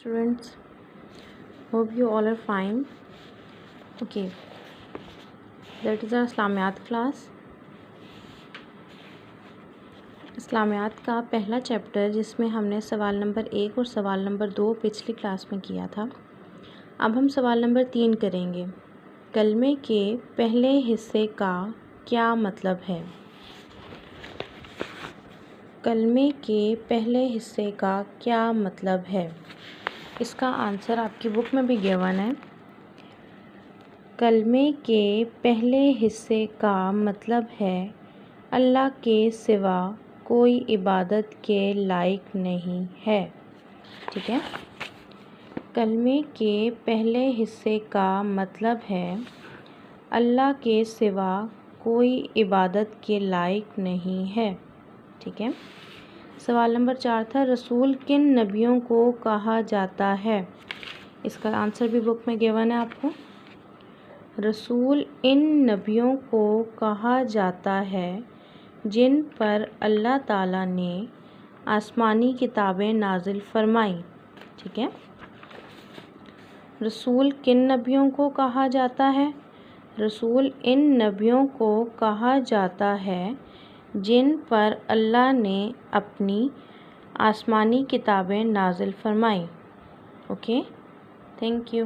Students, hope you all are fine. Okay, that is our اسلامیات class. اسلامیات کا پہلا chapter جس میں ہم نے سوال نمبر 1 اور سوال نمبر 2 پچھلی کلاس میں کیا تھا. اب ہم سوال نمبر 3 کریں گے. کلمے کے پہلے حصے کا کیا مطلب ہے؟ کلمے کے پہلے حصے کا کیا مطلب ہے؟ اس کا آنسر آپ کی بک میں بھی گیون ہے. کلمے کے پہلے حصے کا مطلب ہے اللہ کے سوا کوئی عبادت کے لائق نہیں ہے. ٹھیک ہے، کلمے کے پہلے حصے کا مطلب ہے اللہ کے سوا کوئی عبادت کے لائق نہیں ہے. ٹھیک ہے. سوال نمبر 4 تھا رسول کن نبیوں کو کہا جاتا ہے؟ اس کا آنسر بھی بک میں گیون ہے آپ کو. رسول ان نبیوں کو کہا جاتا ہے جن پر اللہ تعالیٰ نے آسمانی کتابیں نازل فرمائیں. ٹھیک ہے. رسول کن نبیوں کو کہا جاتا ہے؟ رسول ان نبیوں کو کہا جاتا ہے جن پر اللہ نے اپنی آسمانی کتابیں نازل فرمائیں. Okay, thank you.